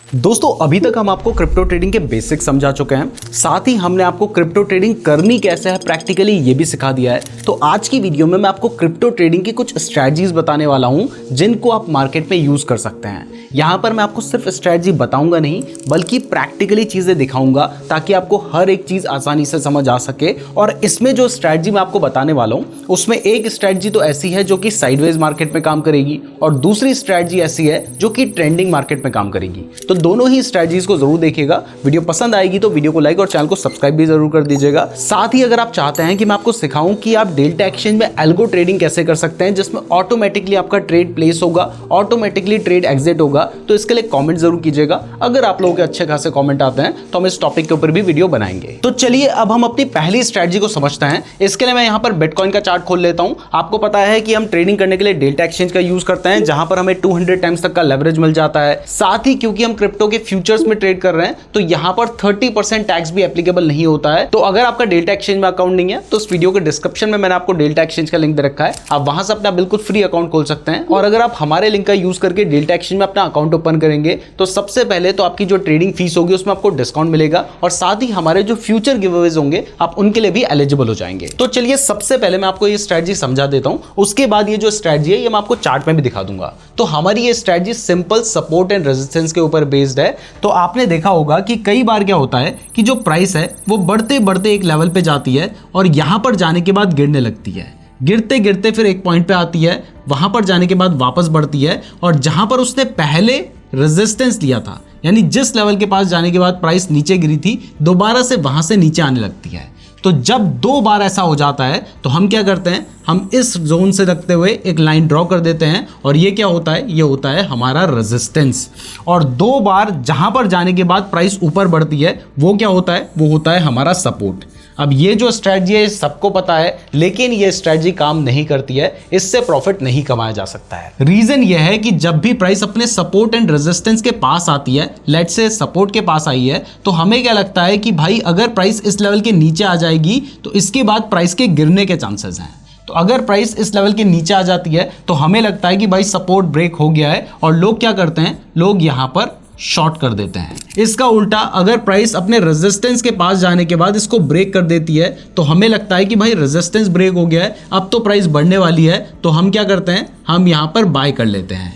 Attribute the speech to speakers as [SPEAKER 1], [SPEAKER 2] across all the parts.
[SPEAKER 1] दोस्तों अभी तक हम आपको क्रिप्टो ट्रेडिंग के बेसिक समझा चुके हैं, साथ ही हमने आपको क्रिप्टो ट्रेडिंग करनी कैसे है प्रैक्टिकली ये भी सिखा दिया है। तो आज की वीडियो में मैं आपको क्रिप्टो ट्रेडिंग की कुछ स्ट्रैटेजीज बताने वाला हूं जिनको आप मार्केट में यूज कर सकते हैं। यहां पर मैं आपको सिर्फ स्ट्रैटेजी बताऊंगा नहीं बल्कि प्रैक्टिकली चीजें दिखाऊंगा ताकि आपको हर एक चीज आसानी से समझ आ सके। और इसमें जो स्ट्रैटेजी मैं आपको बताने वाला हूं उसमें एक स्ट्रैटेजी तो ऐसी है जो कि साइडवेज मार्केट में काम करेगी और दूसरी स्ट्रैटेजी ऐसी है जो कि ट्रेंडिंग मार्केट में काम करेगी। तो दोनों ही स्ट्रैटेजीज को जरूर देखिएगा। वीडियो पसंद आएगी तो वीडियो को लाइक और चैनल को सब्सक्राइब भी जरूर कर दीजिएगा। साथ ही अगर आप चाहते हैं कि मैं आपको सिखाऊं कि आप डेल्टा एक्सचेंज में एल्गो ट्रेडिंग कैसे कर सकते हैं जिसमें ऑटोमेटिकली आपका ट्रेड प्लेस होगा, ऑटोमेटिकली ट्रेड एग्जिट होगा, तो इसके लिए कमेंट जरूर कीजिएगा। अगर आप लोगों के अच्छे खासे कमेंट आते हैं तो हम इस टॉपिक के ऊपर भी वीडियो बनाएंगे। तो चलिए अब हम अपनी पहली स्ट्रैटेजी को समझते हैं। इसके लिए मैं यहां पर बिटकॉइन का चार्ट खोल लेता हूं। आपको पता है कि हम ट्रेडिंग करने के लिए डेल्टा एक्सचेंज का यूज करते हैं जहां पर हमें 200 टाइम्स तक का लेवरेज मिल जाता है। साथ ही क्योंकि हम क्रिप्टो के फ्यूचर्स में ट्रेड कर रहे हैं तो यहां पर 30% टैक्स भी एप्लीकेबल नहीं होता है। तो अगर आपका डेल्टा एक्सचेंज में अकाउंट नहीं है तो इस वीडियो के डिस्क्रिप्शन में मैंने आपको डेल्टा एक्सचेंज का लिंक दे रखा है, आप वहां से अपना बिल्कुल फ्री अकाउंट खोल सकते हैं। और अगर आप हमारे लिंक का यूज करके डेल्टा एक्सचेंज में अपना अकाउंट ओपन करेंगे तो सबसे पहले तो आपकी जो ट्रेडिंग फीस होगी उसमें आपको डिस्काउंट मिलेगा और साथ ही हमारे जो फ्यूचर गिवअवेज होंगे आप उनके लिए भी एलिजिबल हो जाएंगे। तो चलिए सबसे पहले मैं आपको ये स्ट्रैटेजी समझा देता हूं, उसके बाद ये जो स्ट्रैटेजी है ये मैं आपको चार्ट में भी दिखा दूंगा। तो हमारी ये strategy simple support and resistance के ऊपर बेस्ड है। तो आपने देखा होगा कि कई बार क्या होता है कि जो प्राइस है वो बढ़ते बढ़ते एक लेवल पे जाती है और यहां पर जाने के बाद गिरने लगती है, गिरते गिरते फिर एक पॉइंट पे आती है, वहां पर जाने के बाद वापस बढ़ती है और जहां पर उसने पहले रेजिस्टेंस लिया था यानी जिस लेवल के पास जाने के बाद प्राइस नीचे गिरी थी दोबारा से वहां से नीचे आने लगती है। तो जब दो बार ऐसा हो जाता है तो हम क्या करते हैं, हम इस जोन से रखते हुए एक लाइन ड्रॉ कर देते हैं और ये क्या होता है, ये होता है हमारा रेजिस्टेंस। और दो बार जहां पर जाने के बाद प्राइस ऊपर बढ़ती है वो क्या होता है, वो होता है हमारा सपोर्ट। अब ये जो स्ट्रैटेजी है सबको पता है लेकिन ये स्ट्रैटेजी काम नहीं करती है, इससे प्रॉफिट नहीं कमाया जा सकता है। रीजन ये है कि जब भी प्राइस अपने सपोर्ट एंड रेजिस्टेंस के पास आती है, लेट्स से सपोर्ट के पास आई है, तो हमें क्या लगता है कि भाई अगर प्राइस इस लेवल के नीचे आ जाएगी तो इसके बाद प्राइस के गिरने के चांसेस हैं। तो अगर प्राइस इस लेवल के नीचे आ जाती है तो हमें लगता है कि भाई सपोर्ट ब्रेक हो गया है और लोग क्या करते हैं, लोग यहां पर शॉर्ट कर देते हैं। इसका उल्टा अगर प्राइस अपने रेजिस्टेंस के पास जाने के बाद इसको ब्रेक कर देती है तो हमें लगता है कि भाई रेजिस्टेंस ब्रेक हो गया है, अब तो प्राइस बढ़ने वाली है, तो हम क्या करते हैं, हम यहां पर बाय कर लेते हैं।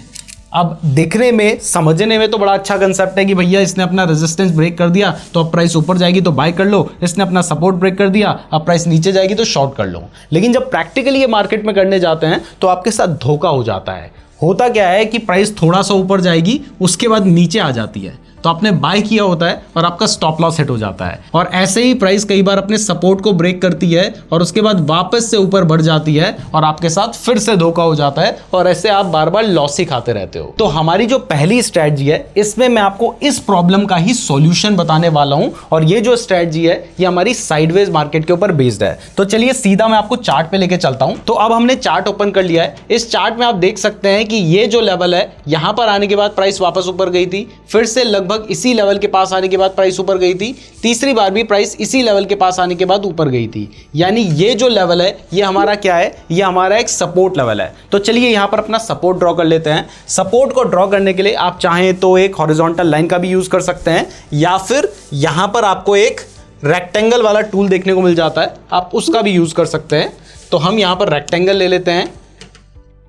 [SPEAKER 1] अब दिखने में समझने में तो बड़ा अच्छा कंसेप्ट है कि भैया इसने अपना रेजिस्टेंस ब्रेक कर दिया तो अब प्राइस ऊपर जाएगी तो बाय कर लो, इसने अपना सपोर्ट ब्रेक कर दिया अब प्राइस नीचे जाएगी तो शॉर्ट कर लो। लेकिन जब प्रैक्टिकली ये मार्केट में करने जाते हैं तो आपके साथ धोखा हो जाता है। होता क्या है कि प्राइस थोड़ा सा ऊपर जाएगी उसके बाद नीचे आ जाती है तो आपने बाय किया होता है और आपका स्टॉप लॉस हिट हो जाता है। और ऐसे ही प्राइस कई बार अपने सपोर्ट को ब्रेक करती है और उसके बाद वापस से ऊपर बढ़ जाती है और आपके साथ फिर से धोखा हो जाता है और ऐसे आप बार बार लॉस ही खाते रहते हो। तो हमारी जो पहली स्ट्रैटेजी है इसमें मैं आपको इस प्रॉब्लम का ही सॉल्यूशन बताने वाला हूं और ये जो स्ट्रैटेजी है ये हमारी साइडवेज मार्केट के ऊपर बेस्ड है। तो चलिए सीधा मैं आपको चार्ट पे लेके चलता हूं। तो अब हमने चार्ट ओपन कर लिया है। इस चार्ट में आप देख सकते हैं कि ये जो लेवल है यहां पर आने के बाद प्राइस वापस ऊपर गई थी, फिर से लगभग इसी लेवल के पास आने के बाद प्राइस ऊपर गई थी, तीसरी बार भी प्राइस इसी लेवल के पास आने के बाद ऊपर गई थी। यानी ये जो लेवल है ये हमारा क्या है, ये हमारा एक सपोर्ट लेवल है। तो चलिए यहां पर अपना सपोर्ट ड्रॉ कर लेते हैं। सपोर्ट को ड्रॉ करने के लिए आप चाहें तो एक हॉरिजॉन्टल लाइन का भी यूज कर सकते हैं या फिर यहां पर आपको एक रेक्टेंगल वाला टूल देखने को मिल जाता है, आप उसका भी यूज कर सकते हैं। तो हम यहां पर रेक्टेंगल ले लेते हैं,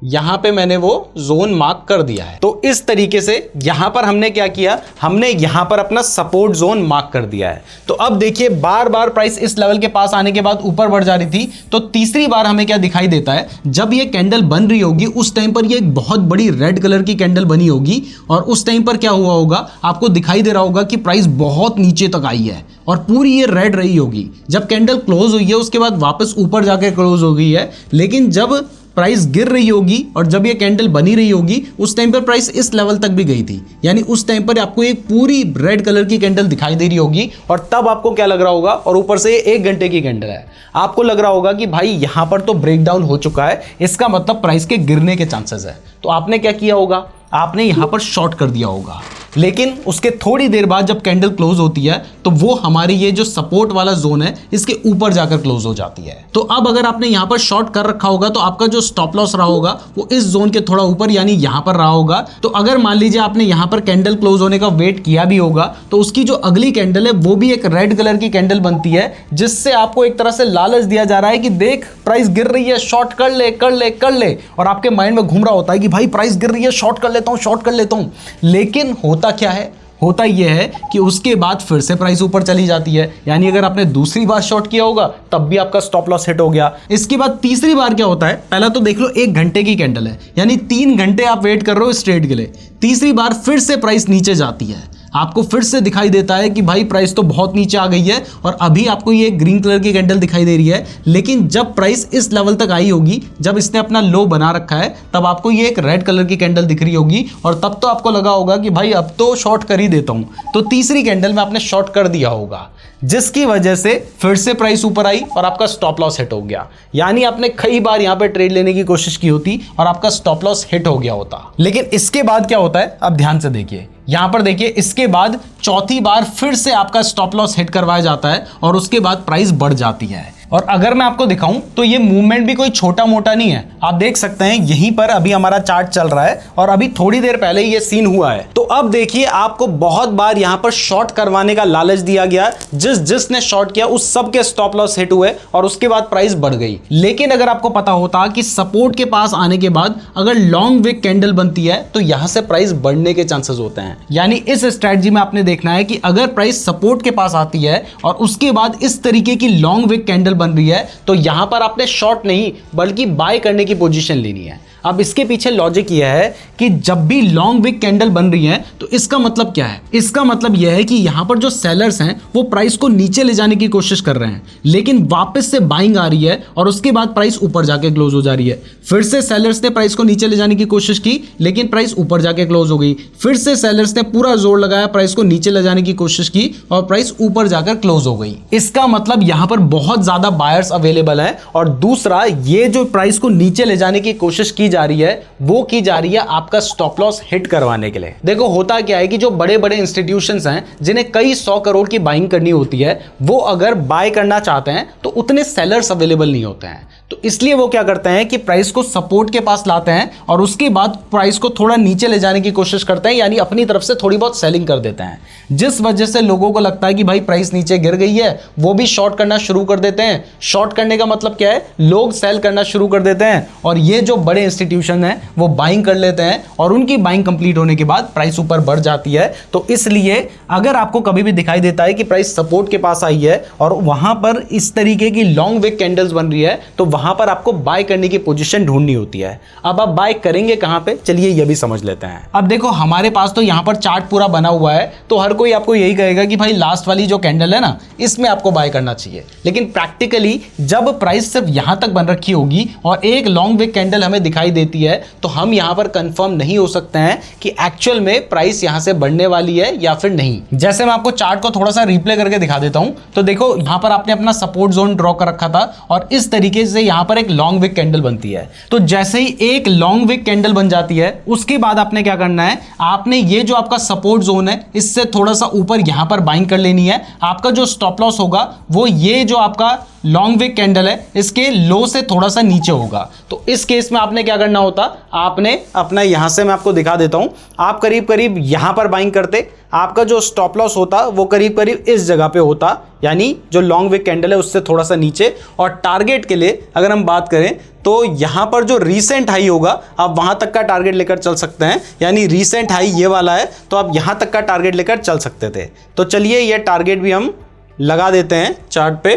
[SPEAKER 1] यहां पे मैंने वो जोन मार्क कर दिया है। तो इस तरीके से यहां पर हमने क्या किया, हमने यहां पर अपना सपोर्ट जोन मार्क कर दिया है। तो अब देखिए बार बार प्राइस इस लेवल के पास आने के बाद ऊपर बढ़ जा रही थी, तो तीसरी बार हमें क्या दिखाई देता है, जब ये कैंडल बन रही होगी उस टाइम पर ये एक बहुत बड़ी रेड कलर की कैंडल बनी होगी और उस टाइम पर क्या हुआ होगा, आपको दिखाई दे रहा होगा कि प्राइस बहुत नीचे तक आई है और पूरी ये रेड रही होगी। जब कैंडल क्लोज हुई है उसके बाद वापस ऊपर जाके क्लोज हो गई है, लेकिन जब प्राइस गिर रही होगी और जब ये कैंडल बनी रही होगी उस टाइम पर प्राइस इस लेवल तक भी गई थी, यानी उस टाइम पर आपको एक पूरी रेड कलर की कैंडल दिखाई दे रही होगी। और तब आपको क्या लग रहा होगा, और ऊपर से ये 1 घंटे की कैंडल है, आपको लग रहा होगा कि भाई यहां पर तो ब्रेकडाउन हो चुका है, इसका मतलब प्राइस के गिरने के चांसेस है। तो आपने क्या किया होगा, आपने यहां पर शॉर्ट कर दिया होगा। लेकिन उसके थोड़ी देर बाद जब कैंडल क्लोज होती है तो वो हमारी ये जो सपोर्ट वाला जोन है इसके ऊपर जाकर क्लोज हो जाती है। तो अब अगर आपने यहां पर शॉर्ट कर रखा होगा तो आपका जो स्टॉप लॉस रहा होगा वो इस जोन के थोड़ा ऊपर यानी यहां पर रहा होगा। तो अगर मान लीजिए आपने यहां पर कैंडल क्लोज होने का वेट किया भी होगा तो उसकी जो अगली कैंडल है वो भी एक रेड कलर की कैंडल बनती है, जिससे आपको एक तरह से लालच दिया जा रहा है कि देख प्राइस गिर रही है, शॉर्ट कर ले कर ले कर ले, और आपके माइंड में घूम रहा होता है कि भाई प्राइस गिर रही है, शॉर्ट कर लेता हूं, शॉर्ट कर लेता हूं। लेकिन होता क्या है, होता यह है कि उसके बाद फिर से प्राइस ऊपर चली जाती है। यानी अगर आपने दूसरी बार शॉर्ट किया होगा तब भी आपका स्टॉप लॉस हिट हो गया। इसके बाद तीसरी बार क्या होता है, पहला तो देख लो 1 घंटे की कैंडल है, यानी 3 घंटे आप वेट कर रहे हो इस ट्रेड के लिए। तीसरी बार फिर से प्राइस नीचे जाती है, आपको फिर से दिखाई देता है कि भाई प्राइस तो बहुत नीचे आ गई है, और अभी आपको ये ग्रीन कलर की कैंडल दिखाई दे रही है। लेकिन जब प्राइस इस लेवल तक आई होगी, जब इसने अपना लो बना रखा है, तब आपको ये एक रेड कलर की कैंडल दिख रही होगी, और तब तो आपको लगा होगा कि भाई अब तो शॉर्ट कर ही देता हूं। तो तीसरी कैंडल में आपने शॉर्ट कर दिया होगा, जिसकी वजह से फिर से प्राइस ऊपर आई और आपका स्टॉप लॉस हिट हो गया। यानी आपने कई बार यहां पर ट्रेड लेने की कोशिश की होती और आपका स्टॉप लॉस हिट हो गया होता। लेकिन इसके बाद क्या होता है, अब ध्यान से देखिए, यहां पर देखिए, इसके बाद चौथी बार फिर से आपका स्टॉप लॉस हिट करवाया जाता है और उसके बाद प्राइस बढ़ जाती है। और अगर मैं आपको दिखाऊं तो ये मूवमेंट भी कोई छोटा मोटा नहीं है। आप देख सकते हैं यहीं पर अभी हमारा चार्ट चल रहा है और अभी थोड़ी देर पहले ये सीन हुआ है। तो अब देखिए, आपको बहुत बार यहां पर शॉर्ट करवाने का लालच दिया गया, जिसने शॉर्ट किया उस सब के स्टॉप लॉस हिट हुए और उसके बाद प्राइस बढ़ गई। लेकिन अगर आपको पता होता कि सपोर्ट के पास आने के बाद अगर लॉन्ग विक कैंडल बनती है तो यहां से प्राइस बढ़ने के चांसेस होते हैं। यानी इस स्ट्रेटजी में आपने देखना है कि अगर प्राइस सपोर्ट के पास आती है और उसके बाद इस तरीके की लॉन्ग विक कैंडल बन रही है तो यहां पर आपने शॉर्ट नहीं बल्कि बाय करने की पोजीशन लेनी है। अब इसके पीछे लॉजिक यह है कि जब भी लॉन्ग विक कैंडल बन रही है तो इसका मतलब क्या है, इसका मतलब यह है कि यहां पर जो सेलर्स हैं वो प्राइस को नीचे ले जाने की कोशिश कर रहे हैं, लेकिन वापस से बाइंग आ रही है और उसके बाद प्राइस ऊपर जाके क्लोज हो जा रही है। फिर से सेलर्स ने प्राइस को नीचे ले जाने की कोशिश की लेकिन प्राइस ऊपर जाके क्लोज हो गई। फिर से सेलर्स ने पूरा जोर लगाया, प्राइस को नीचे ले जाने की कोशिश की और प्राइस ऊपर जाकर क्लोज हो गई। इसका मतलब यहां पर बहुत ज्यादा बायर्स अवेलेबल हैं। और दूसरा, ये जो प्राइस को नीचे ले जाने की कोशिश की जा रही है वो की जा रही है आपका स्टॉप लॉस हिट करवाने के लिए। देखो होता क्या है कि जो बड़े बड़े इंस्टीट्यूशंस हैं जिन्हें कई 100 करोड़ की बाइंग करनी होती है, वो अगर बाय करना चाहते हैं तो उतने सेलर्स अवेलेबल नहीं होते हैं। तो इसलिए वो क्या करते हैं कि प्राइस को सपोर्ट के पास लाते हैं और उसके बाद प्राइस को थोड़ा नीचे ले जाने की कोशिश करते हैं, यानी अपनी तरफ से थोड़ी बहुत सेलिंग कर देते हैं, जिस वजह से लोगों को लगता है कि भाई प्राइस नीचे गिर गई है, वो भी शॉर्ट करना शुरू कर देते हैं। शॉर्ट करने का मतलब क्या है, लोग सेल करना शुरू कर देते हैं और ये जो बड़े इंस्टीट्यूशन हैं वो बाइंग कर लेते हैं और उनकी बाइंग कंप्लीट होने के बाद प्राइस ऊपर बढ़ जाती है। तो इसलिए अगर आपको कभी भी दिखाई देता है कि प्राइस सपोर्ट के पास आई है और वहां पर इस तरीके की लॉन्ग विक कैंडल्स बन रही है तो वहां पर आपको बाय करने की पोजीशन ढूंढनी होती है। अब आप बाय करेंगे कहां पे, चलिए यह भी समझ लेते हैं। अब देखो हमारे पास तो यहां पर चार्ट पूरा बना हुआ है, तो हर कोई आपको यही कहेगा कि भाई लास्ट वाली जो कैंडल है ना, इसमें आपको बाय करना चाहिए। लेकिन प्रैक्टिकली जब प्राइस सिर्फ यहां तक बन रखी होगी और एक लॉन्ग विक कैंडल हमें दिखाई देती है तो हम यहां पर कंफर्म नहीं हो सकते हैं कि एक्चुअल में प्राइस यहां से बढ़ने वाली है या फिर नहीं। जैसे मैं आपको चार्ट को थोड़ा सा रिप्ले करके दिखा देता हूं, तो देखो यहां पर आपने अपना सपोर्ट जोन ड्रॉ कर रखा था और इस तरीके से यहां पर एक लॉन्ग विक कैंडल बनती है। तो जैसे ही एक लॉन्ग विक कैंडल बन जाती है उसके बाद आपने क्या करना है, आपने ये जो आपका सपोर्ट जोन है इससे थोड़ा सा ऊपर यहां पर बाइंग कर लेनी है। आपका जो स्टॉप लॉस होगा वो ये जो आपका लॉन्ग विक कैंडल है इसके लो से थोड़ा सा नीचे होगा। तो इस केस में आपने क्या करना होता, आपने अपना यहां से मैं आपको दिखा देता हूं, आप करीब करीब यहां पर बाइंग करते, आपका जो स्टॉप लॉस होता वो करीब करीब इस जगह पे होता, यानी जो लॉन्ग विक कैंडल है उससे थोड़ा सा नीचे। और टारगेट के लिए अगर हम बात करें तो यहां पर जो रीसेंट हाई होगा आप वहां तक का टारगेट लेकर चल सकते हैं, यानी रीसेंट हाई ये वाला है तो आप यहां तक का टारगेट लेकर चल सकते थे। तो चलिए ये टारगेट भी हम लगा देते हैं चार्ट पे,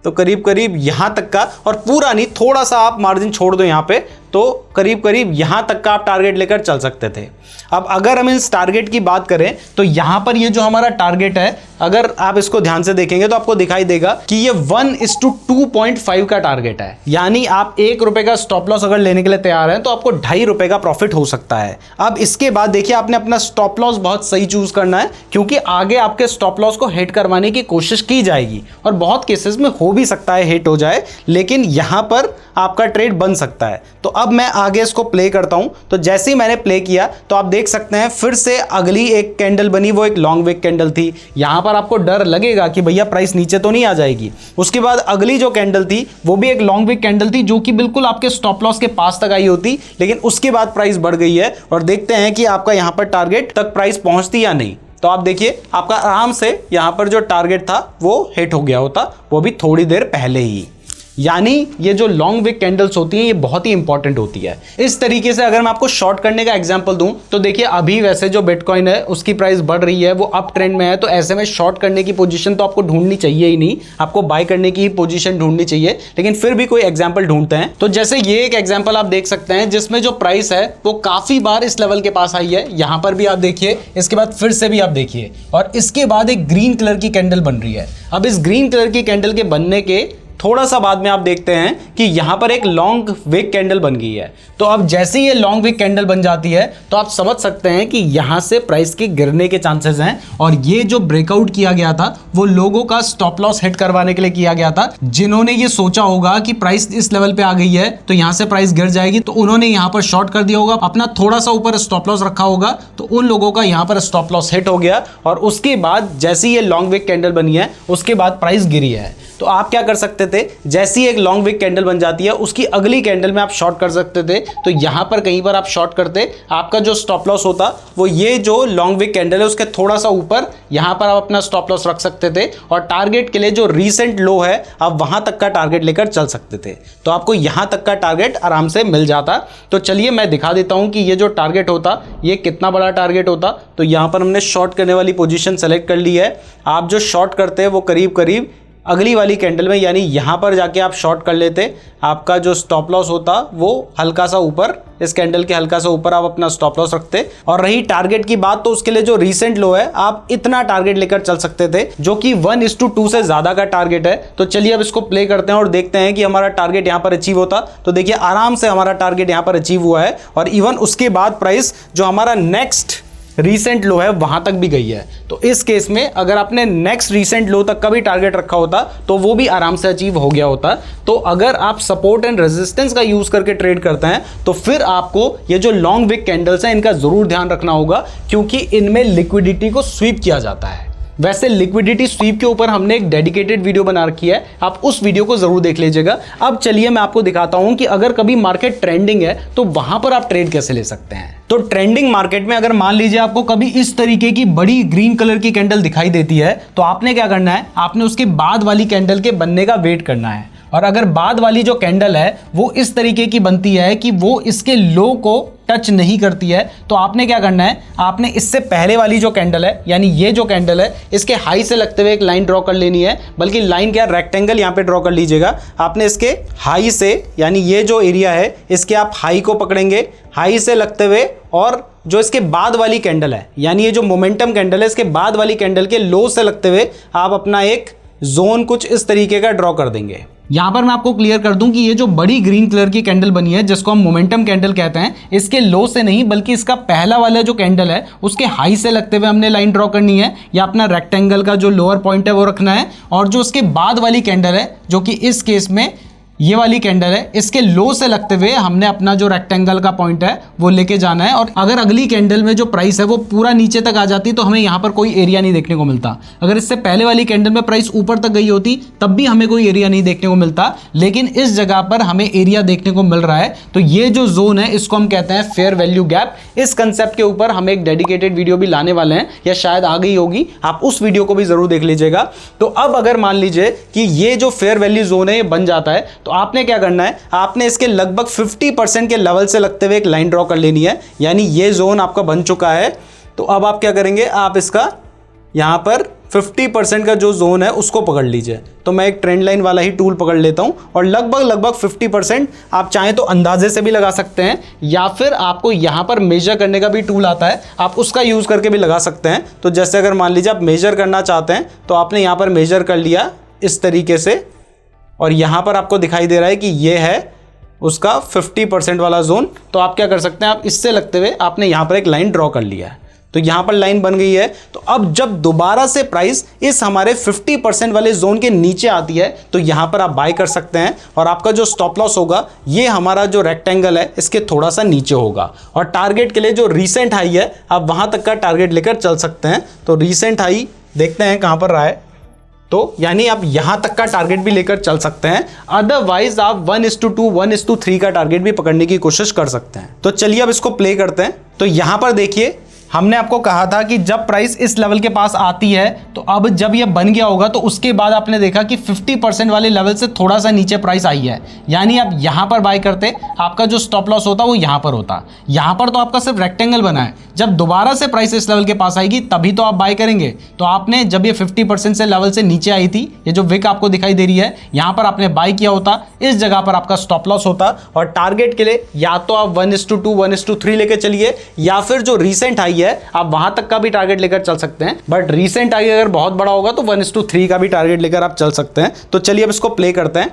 [SPEAKER 1] तो करीब करीब यहां तक का, और पूरा नहीं, थोड़ा सा आप मार्जिन छोड़ दो यहां पे, तो करीब करीब यहां तक का आप टारगेट लेकर चल सकते थे। अब अगर हम इस टारगेट की बात करें तो यहां पर ये जो हमारा टारगेट है, अगर आप इसको ध्यान से देखेंगे तो आपको दिखाई देगा कि ये 1:2.5 का टारगेट है, यानी आप ₹1 का स्टॉप लॉस अगर लेने के लिए तैयार हैं तो आपको ₹2.5 का प्रॉफिट हो सकता है। अब इसके बाद देखिए आपने अपना स्टॉप लॉस बहुत सही चूज करना है, क्योंकि आगे आपके स्टॉप लॉस को हिट करवाने की कोशिश की जाएगी और बहुत केसेस में हो भी सकता है हिट हो जाए, लेकिन यहां पर आपका ट्रेड बन सकता है। तो अब मैं आगे इसको प्ले करता हूं, तो जैसे ही मैंने प्ले किया तो आप देख सकते हैं फिर से अगली एक कैंडल बनी, वो एक लॉन्ग विक कैंडल थी। यहां पर आपको डर लगेगा कि भैया प्राइस नीचे तो नहीं आ जाएगी। उसके बाद अगली जो कैंडल थी वो भी एक लॉन्ग विक कैंडल थी, जो कि बिल्कुल आपके स्टॉप लॉस के पास तक आई होती, लेकिन उसके बाद प्राइस बढ़ गई है। और देखते हैं कि आपका यहां पर टारगेट तक प्राइस पहुंचती या नहीं। तो आप देखिए आपका आराम से यहां पर जो टारगेट था वो हिट हो गया होता, वो भी थोड़ी देर पहले ही। यानी ये जो लॉन्ग विक कैंडल्स होती हैं ये बहुत ही इंपॉर्टेंट होती है। इस तरीके से अगर मैं आपको शॉर्ट करने का एग्जांपल दूं तो देखिए अभी वैसे जो बिटकॉइन है उसकी प्राइस बढ़ रही है, वो अप ट्रेंड में है, तो ऐसे में शॉर्ट करने की पोजीशन तो आपको ढूंढनी चाहिए ही नहीं, आपको बाय करने की ही पोजीशन ढूंढनी चाहिए। लेकिन फिर भी कोई एग्जाम्पल ढूंढते हैं, तो जैसे ये एक एग्जाम्पल आप देख सकते हैं जिसमें जो प्राइस है वो काफी बार इस लेवल के पास आई है। यहां पर भी आप देखिए, इसके बाद फिर से भी आप देखिए, और इसके बाद एक ग्रीन कलर की कैंडल बन रही है। अब इस ग्रीन कलर की कैंडल के बनने के थोड़ा सा बाद में आप देखते हैं कि यहां पर एक लॉन्ग विक कैंडल बन गई है। तो अब जैसे ही ये लॉन्ग विक कैंडल बन जाती है तो आप समझ सकते हैं कि यहां से प्राइस के गिरने के चांसेस हैं। और ये जो ब्रेकआउट किया गया था वो लोगों का स्टॉप लॉस हिट करवाने के लिए किया गया था, जिन्होंने ये सोचा होगा कि प्राइस इस लेवल पे आ गई है तो यहां से प्राइस गिर जाएगी, तो उन्होंने यहां पर शॉर्ट कर दिया होगा, अपना थोड़ा सा ऊपर स्टॉप लॉस रखा होगा, तो उन लोगों का यहां पर स्टॉप लॉस हिट हो गया। और उसके बाद जैसे ये लॉन्ग विक कैंडल बनी है उसके बाद प्राइस गिरी है। तो आप क्या कर सकते थे, जैसी एक लॉन्ग विक कैंडल बन जाती है उसकी अगली कैंडल में आप शॉर्ट कर सकते थे। तो यहां पर कहीं पर आप शॉर्ट करते, आपका जो स्टॉप लॉस होता वो ये जो लॉन्ग विक कैंडल है उसके थोड़ा सा ऊपर, यहां पर आप अपना स्टॉप लॉस रख सकते थे और टारगेट के लिए जो रीसेंट लो है आप वहां तक का टारगेट लेकर चल सकते थे, तो आपको यहां तक का टारगेट आराम से मिल जाता। तो चलिए मैं दिखा देता हूं कि ये जो टारगेट होता ये कितना बड़ा टारगेट होता। तो यहां पर हमने शॉर्ट करने वाली पोजीशन सेलेक्ट कर ली है। आप जो शॉर्ट करते हैं वो करीब करीब अगली वाली कैंडल में, यानी यहां पर जाके आप शॉर्ट कर लेते, आपका जो स्टॉप लॉस होता वो हल्का सा ऊपर, इस कैंडल के हल्का सा ऊपर आप अपना स्टॉप लॉस रखते। और रही टारगेट की बात, तो उसके लिए जो रीसेंट लो है आप इतना टारगेट लेकर चल सकते थे, जो कि 1:2 से ज्यादा का टारगेट है। तो चलिए अब इसको प्ले करते हैं और देखते हैं कि हमारा टारगेट यहां पर अचीव होता। तो देखिए आराम से हमारा टारगेट यहां पर अचीव हुआ है, और इवन उसके बाद प्राइस जो हमारा नेक्स्ट रीसेंट लो है वहां तक भी गई है। तो इस केस में अगर आपने नेक्स्ट रीसेंट लो तक का भी टारगेट रखा होता तो वो भी आराम से अचीव हो गया होता। तो अगर आप सपोर्ट एंड रेजिस्टेंस का यूज करके ट्रेड करते हैं तो फिर आपको ये जो लॉन्ग विक कैंडल्स हैं इनका जरूर ध्यान रखना होगा, क्योंकि इनमें लिक्विडिटी को स्वीप किया जाता है। वैसे लिक्विडिटी स्वीप के ऊपर हमने एक डेडिकेटेड वीडियो बना रखी है, आप उस वीडियो को जरूर देख लीजिएगा। अब चलिए मैं आपको दिखाता हूं कि अगर कभी मार्केट ट्रेंडिंग है तो वहां पर आप ट्रेड कैसे ले सकते हैं। तो ट्रेंडिंग मार्केट में अगर मान लीजिए आपको कभी इस तरीके की बड़ी ग्रीन कलर की कैंडल दिखाई देती है तो आपने क्या करना है, आपने उसके बाद वाली कैंडल के बनने का वेट करना है। और अगर बाद वाली जो कैंडल है वो इस तरीके की बनती है कि वो इसके लो को टच नहीं करती है, तो आपने क्या करना है, आपने इससे पहले वाली जो कैंडल है, यानी ये जो कैंडल है, इसके हाई से लगते हुए एक लाइन ड्रॉ कर लेनी है। बल्कि लाइन क्या, रेक्टेंगल यहां पे ड्रॉ कर लीजिएगा। आपने इसके हाई से, यानी ये जो एरिया है इसके आप हाई को पकड़ेंगे, हाई से लगते हुए, और जो इसके बाद वाली कैंडल है, यानी ये जो मोमेंटम कैंडल है, इसके बाद वाली कैंडल के लो से लगते हुए आप अपना एक जोन कुछ इस तरीके का ड्रॉ कर देंगे। यहां पर मैं आपको क्लियर कर दूं कि ये जो बड़ी ग्रीन कलर की कैंडल बनी है, जिसको हम मोमेंटम कैंडल कहते हैं, इसके लो से नहीं बल्कि इसका पहला वाला जो कैंडल है उसके हाई से लगते हुए हमने लाइन ड्रॉ करनी है, या अपना रेक्टेंगल का जो लोअर पॉइंट है वो रखना है। और जो उसके बाद वाली कैंडल है, जो कि इस केस में ये वाली कैंडल है, इसके लो से लगते हुए हमने अपना जो रेक्टेंगल का पॉइंट है वो लेके जाना है। और अगर अगली कैंडल में जो प्राइस है वो पूरा नीचे तक आ जाती तो हमें यहाँ पर कोई एरिया नहीं देखने को मिलता। अगर इससे पहले वाली कैंडल में प्राइस ऊपर तक गई होती तब भी हमें कोई एरिया नहीं देखने को मिलता, लेकिन इस जगह पर हमें एरिया देखने को मिल रहा है। तो ये जो जोन है इसको हम कहते हैं फेयर वैल्यू गैप। इस कंसेप्ट के ऊपर हम एक डेडिकेटेड वीडियो भी लाने वाले हैं, या शायद आ गई होगी, आप उस वीडियो को भी जरूर देख लीजिएगा। तो अब अगर मान लीजिए कि ये जो फेयर वैल्यू जोन है ये बन जाता है, तो आपने क्या करना है, आपने इसके लगभग 50% के लेवल से लगते हुए एक लाइन ड्रॉ कर लेनी है। यानी ये जोन आपका बन चुका है। तो अब आप क्या करेंगे, आप इसका यहां पर 50% का जो जोन है उसको पकड़ लीजिए। तो मैं एक ट्रेंड लाइन वाला ही टूल पकड़ लेता हूं, और लगभग 50% आप चाहें तो अंदाजे से भी लगा सकते हैं, या फिर आपको यहां पर मेजर करने का भी टूल आता है, आप उसका यूज करके भी लगा सकते हैं। तो जैसे अगर मान लीजिए आप मेजर करना चाहते हैं तो आपने यहां पर मेजर कर लिया इस तरीके से, और यहां पर आपको दिखाई दे रहा है कि ये है उसका 50% वाला जोन। तो आप क्या कर सकते हैं, आप इससे लगते हुए आपने यहां पर एक लाइन ड्रॉ कर लिया है। तो यहां पर लाइन बन गई है। तो अब जब दोबारा से प्राइस इस हमारे 50% वाले जोन के नीचे आती है तो यहां पर आप बाय कर सकते हैं और आपका जो स्टॉप लॉस होगा ये हमारा जो रेक्टेंगल है इसके थोड़ा सा नीचे होगा। और टारगेट के लिए जो रीसेंट हाई है आप वहां तक का टारगेट लेकर चल सकते हैं। तो रीसेंट हाई देखते हैं कहां पर रहा है, तो यानी आप यहां तक का टारगेट भी लेकर चल सकते हैं। अदरवाइज आप 1:2 1:3 का टारगेट भी पकड़ने की कोशिश कर सकते हैं। तो चलिए अब इसको प्ले करते हैं। तो यहां पर देखिए हमने आपको कहा था कि जब प्राइस इस लेवल के पास आती है तो अब जब ये बन गया होगा तो उसके बाद आपने देखा कि 50% वाले लेवल से थोड़ा सा नीचे प्राइस आई है, यानी आप यहां पर बाय करते, आपका जो स्टॉप लॉस होता वो यहां पर होता। यहां पर तो आपका सिर्फ रेक्टेंगल बना है, जब दोबारा से प्राइस इस लेवल के पास आएगी तभी तो आप बाय करेंगे। तो आपने जब ये 50% से लेवल से नीचे आई थी, ये जो विक आपको दिखाई दे रही है, यहां पर आपने बाय किया होता, इस जगह पर आपका स्टॉप लॉस होता और टारगेट के लिए या तो आप 1:2 1:3 लेके चलिए या फिर जो रीसेंट हाई है आप वहां तक का भी टारगेट लेकर चल सकते हैं। बट रीसेंट हाई अगर बहुत बड़ा होगा तो 1:3 का भी टारगेट लेकर आप चल सकते हैं। तो चलिए अब इसको प्ले करते हैं।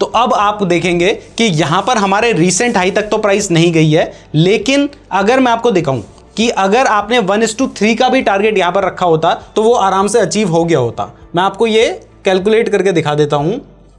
[SPEAKER 1] तो अब आप देखेंगे कि यहां पर हमारे रीसेंट हाई तक तो प्राइस नहीं गई है, लेकिन अगर मैं आपको दिखाऊं कि अगर आपने 1:3 का भी टारगेट यहां पर रखा होता तो वो आराम से अचीव हो गया होता। मैं आपको ये कैलकुलेट करके दिखा देता हूं।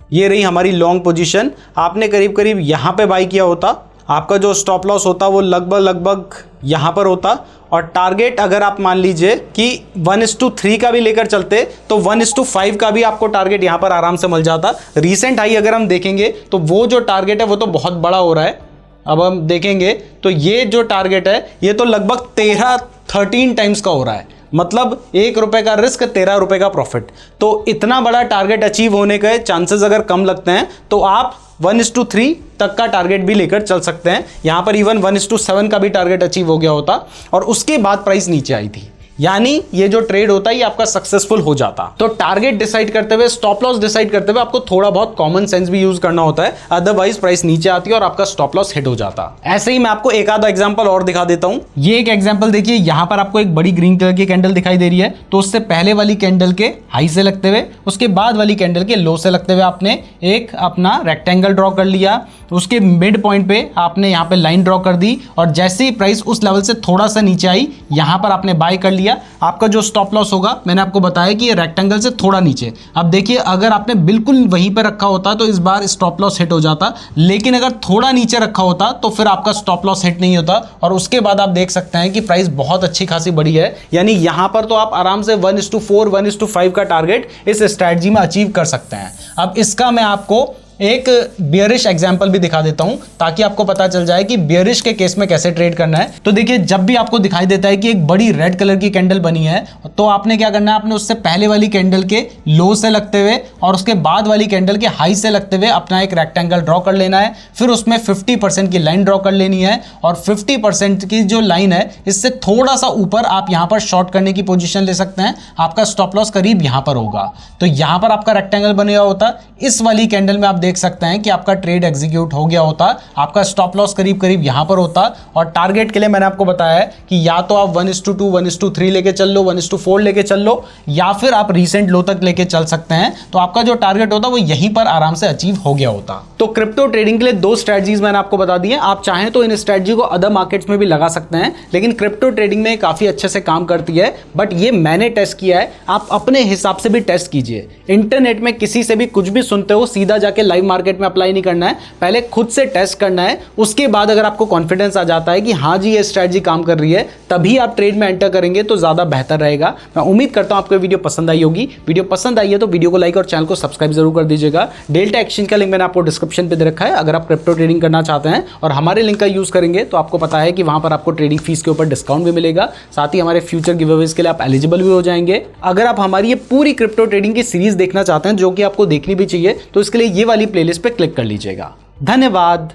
[SPEAKER 1] ये रही हमारी लॉन्ग पोजीशन, आपने करीब करीब यहां पे बाय किया होता, आपका जो स्टॉप लॉस होता वो लगभग यहां पर होता और टारगेट अगर आप मान लीजिए कि 1:3 का भी लेकर चलते तो 1:5 का भी आपको टारगेट यहां पर आराम से मिल जाता। रीसेंट हाई अगर हम देखेंगे तो वो जो टारगेट है वो तो बहुत बड़ा हो रहा है। अब हम देखेंगे तो ये जो टारगेट है ये तो लगभग 13 टाइम्स का हो रहा है, मतलब ₹1 का रिस्क 13 रुपए का प्रॉफिट। तो इतना बड़ा टारगेट अचीव होने के चांसेस अगर कम लगते हैं तो आप 1:3 तक का टारगेट भी लेकर चल सकते हैं। यहां पर इवन 1:7 का भी टारगेट अचीव हो गया होता और उसके बाद प्राइस नीचे आई थी, यानी ये जो ट्रेड होता है ये आपका सक्सेसफुल हो जाता। तो टारगेट डिसाइड करते हुए, स्टॉप लॉस डिसाइड करते हुए आपको थोड़ा बहुत कॉमन सेंस भी यूज करना होता है, अदरवाइज प्राइस नीचे आती है और आपका स्टॉप लॉस हिट हो जाता। ऐसे ही मैं आपको एक आधा एग्जांपल और दिखा देता हूं। ये एक एग्जांपल देखिए, यहां पर आपको एक बड़ी ग्रीन कलर की कैंडल दिखाई दे रही है, तो उससे पहले वाली कैंडल के हाई से लगते हुए, उसके बाद वाली कैंडल के लो से लगते हुए आपने एक अपना रेक्टेंगल ड्रॉ कर लिया, उसके मिड पॉइंट पे आपने यहाँ पे लाइन ड्रॉ कर दी और जैसे ही प्राइस उस लेवल से थोड़ा सा नीचे आई यहां पर आपने बाय कर लिया। आपका जो स्टॉप लॉस होगा मैंने आपको बताया कि ये रेक्टेंगल से थोड़ा नीचे। अब देखिए अगर आपने बिल्कुल वहीं पर रखा होता तो इस बार स्टॉप लॉस हिट हो जाता, लेकिन अगर थोड़ा नीचे रखा होता तो फिर आपका स्टॉप लॉस हिट नहीं होता और उसके बाद आप देख सकते हैं कि प्राइस बहुत अच्छी खासी बढ़ी है। यानी यहां पर तो आप आराम से 1:4 1:5 का टारगेट इस स्ट्रैटेजी में अचीव कर सकते हैं। अब इसका मैं आपको एक बियरिश एग्जांपल भी दिखा देता हूं ताकि आपको पता चल जाए कि बियरिश के केस में कैसे ट्रेड करना है। तो देखिए जब भी आपको दिखाई देता है कि एक बड़ी रेड कलर की कैंडल बनी है तो आपने क्या करना है, आपने उससे पहले वाली कैंडल के लो से लगते हुए और उसके बाद वाली कैंडल के हाई से लगते हुए अपना एक रेक्टेंगल ड्रॉ कर लेना है। फिर उसमें 50% की लाइन ड्रॉ कर लेनी है और 50% की जो लाइन है इससे थोड़ा सा ऊपर आप यहां पर शॉर्ट करने की पोजीशन ले सकते हैं। आपका स्टॉप लॉस करीब यहां पर होगा, तो यहां पर आपका रेक्टेंगल बने हुआ होता। इस वाली कैंडल में आप देख सकते हैं कि आपका ट्रेड एग्जीक्यूट हो गया होता, आपका स्टॉप लॉस करीब यहां पर होता और टारगेट के लिए मैंने आपको बताया है कि या तो आप 1:2 1:3 लेके चल लो, 1:4 लेके चल लो या फिर आप रीसेंट लो तक लेके चल सकते हैं। तो आपका जो टारगेट होता वो यहीं पर आराम से अचीव हो गया होता। तो क्रिप्टो ट्रेडिंग के लिए 2 स्ट्रेटजीज मैंने आपको बता दी है। आप चाहें तो इन स्ट्रेटजी को अदर मार्केट्स में भी लगा सकते हैं, लेकिन क्रिप्टो ट्रेडिंग में काफी अच्छे से काम करती है। बट ये मैंने टेस्ट किया है, आप अपने हिसाब से भी टेस्ट कीजिए। इंटरनेट में किसी से भी कुछ भी सुनते हो सीधा जाके लाइव मार्केट में अप्लाई नहीं करना है, पहले खुद से टेस्ट करना है। उसके बाद अगर आपको कॉन्फिडेंस आ जाता है कि हाँ जी ये स्ट्रेटजी काम कर रही है, तभी आप ट्रेड में एंटर करेंगे तो ज्यादा बेहतर रहेगा। मैं उम्मीद करता हूं आपको वीडियो पसंद आई होगी। वीडियो पसंद आई है तो वीडियो को लाइक और चैनल को सब्सक्राइब जरूर कर दीजिएगा। डेल्टा एक्सचेंज का लिंक मैंने आपको डिस्क्रिप्शन पे दे रखा है। अगर आप क्रिप्टो ट्रेडिंग करना चाहते हैं और हमारे लिंक का यूज करेंगे तो आपको पता है कि वहां पर आपको ट्रेडिंग फीस के ऊपर डिस्काउंट भी मिलेगा, साथ ही हमारे फ्यूचर गिवअवेज के लिए आप एलिजिबल भी हो जाएंगे। अगर आप हमारी ये पूरी क्रिप्टो ट्रेडिंग की सीरीज देखना चाहते हैं जो कि आपको देखनी भी चाहिए, तो इसके लिए ये वाली प्लेलिस्ट पे क्लिक कर लीजिएगा। धन्यवाद।